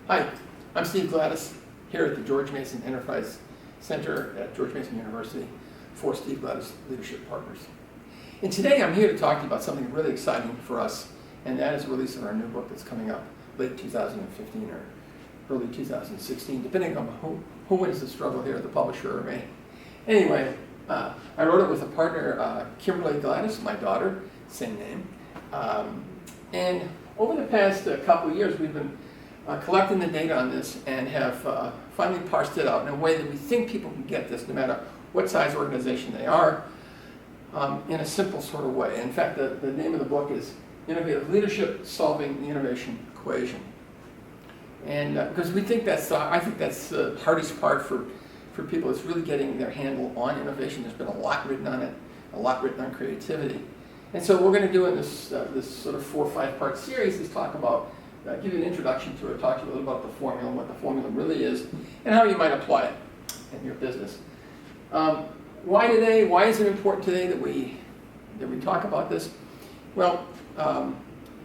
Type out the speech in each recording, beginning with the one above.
Hi, I'm Steve Gladys here at the George Mason Enterprise Center at George Mason University for Steve Gladys Leadership Partners. And today I'm here to talk to you about something really exciting for us, and that is the release of our new book that's coming up late 2015 or early 2016, depending on who wins the struggle here, the publisher or me. Anyway, I wrote it with a partner, Kimberly Gladys, my daughter, same name. And over the past couple of years, we've been collecting the data on this and have finally parsed it out in a way that we think people can get this, no matter what size organization they are, in a simple sort of way. In fact, the name of the book is Innovative Leadership, Solving the Innovation Equation. And because we think I think that's the hardest part for people, is really getting their handle on innovation. There's been a lot written on it, a lot written on creativity. And so what we're going to do in this sort of 4 or 5 part series is talk about, give you an introduction to it, talk to you a little about the formula, what the formula really is, and how you might apply it in your business. Why today? Why is it important today that we talk about this? Well,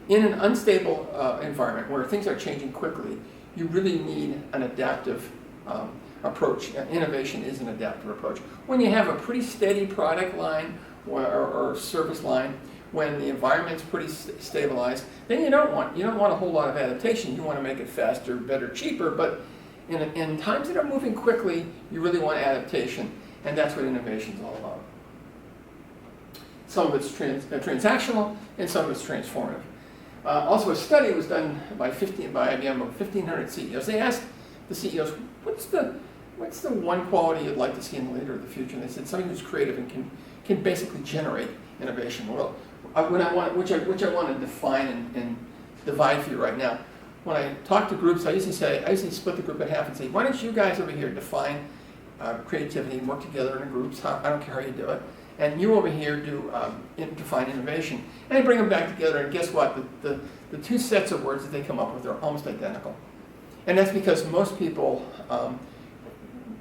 in an unstable environment where things are changing quickly, you really need an adaptive approach. Innovation is an adaptive approach. When you have a pretty steady product line or service line, when the environment's pretty stabilized, then you don't want a whole lot of adaptation. You want to make it faster, better, cheaper. But in times that are moving quickly, you really want adaptation, and that's what innovation is all about. Some of it's transactional, and some of it's transformative. Also, a study was done by IBM of 1,500 CEOs. They asked the CEOs, what's the one quality you'd like to see in the leader of the future? And they said something who's creative and can basically generate innovation. Well, which I want to define and divide for you right now. When I talk to groups, I usually split the group in half and say, why don't you guys over here define creativity and work together in groups? I don't care how you do it. And you over here define innovation. And I bring them back together, and guess what? The two sets of words that they come up with are almost identical. And that's because most people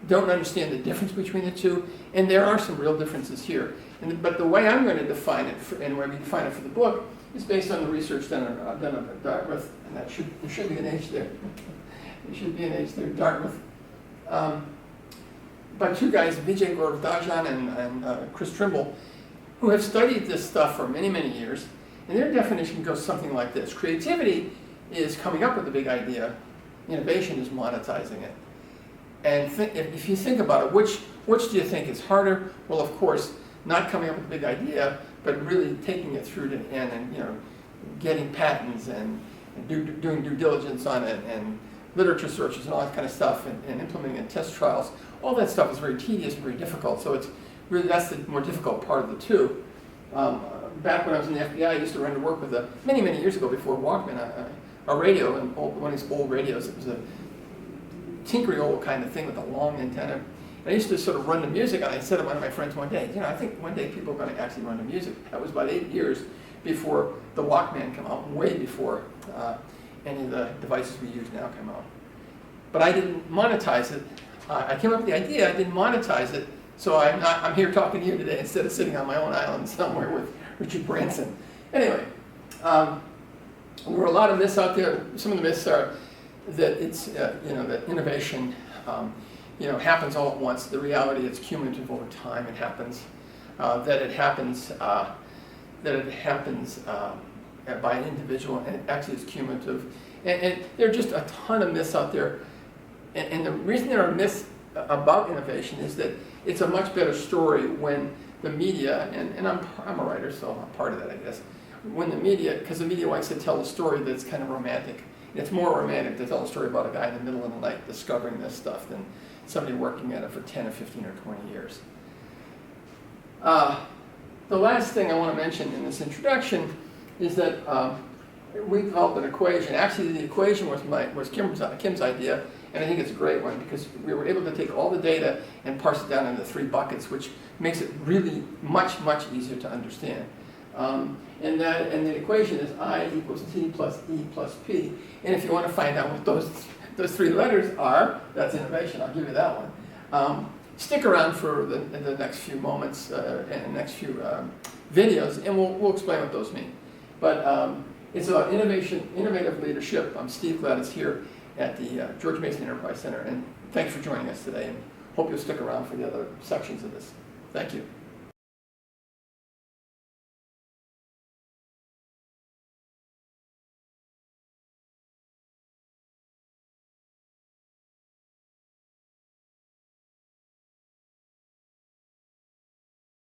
don't understand the difference between the two, and there are some real differences here. But the way I'm going to define it, and the way we define it for the book, is based on the research done at Dartmouth, and there should be an H there. There should be an H there, Dartmouth. By two guys, Vijay Gordhajan and Chris Trimble, who have studied this stuff for many, many years, and their definition goes something like this. Creativity is coming up with a big idea. Innovation is monetizing it. And if you think about it, which do you think is harder? Well, of course, not coming up with a big idea, but really taking it through to the end and getting patents and doing due diligence on it and literature searches and all that kind of stuff and implementing in test trials. All that stuff is very tedious and very difficult. So that's the more difficult part of the two. Back when I was in the FBI, I used to run to work with many, many years ago before Walkman, a radio, and one of these old radios. It was a tinkery old kind of thing with a long antenna. And I used to sort of run the music, and I said to one of my friends one day, I think one day people are going to actually run the music. That was about 8 years before the Walkman came out, way before any of the devices we use now came out. But I didn't monetize it. I came up with the idea, I didn't monetize it, so I'm here talking to you today instead of sitting on my own island somewhere with Richard Branson. Anyway, there were a lot of myths out there. Some of the myths are that it's that innovation happens all at once. The reality is cumulative over time. It happens that it happens by an individual, and it actually is cumulative. And there are just a ton of myths out there. And the reason there are myths about innovation is that it's a much better story when the media, and I'm a writer, so I'm part of that, I guess. When because the media wants to tell a story that's kind of romantic. And it's more romantic to tell a story about a guy in the middle of the night discovering this stuff than somebody working at it for 10 or 15 or 20 years. The last thing I want to mention in this introduction is that we developed an equation. Actually, the equation was Kim's idea, and I think it's a great one because we were able to take all the data and parse it down into 3 buckets, which makes it really much, much easier to understand. And the equation is I equals T plus E plus P. And if you want to find out what those 3 letters are, that's innovation. I'll give you that one. Stick around for the next few moments and the next few videos, and we'll explain what those mean. But it's about innovative leadership. I'm Steve Gladys here, at the George Mason Enterprise Center. And thanks for joining us today, and hope you'll stick around for the other sections of this. Thank you.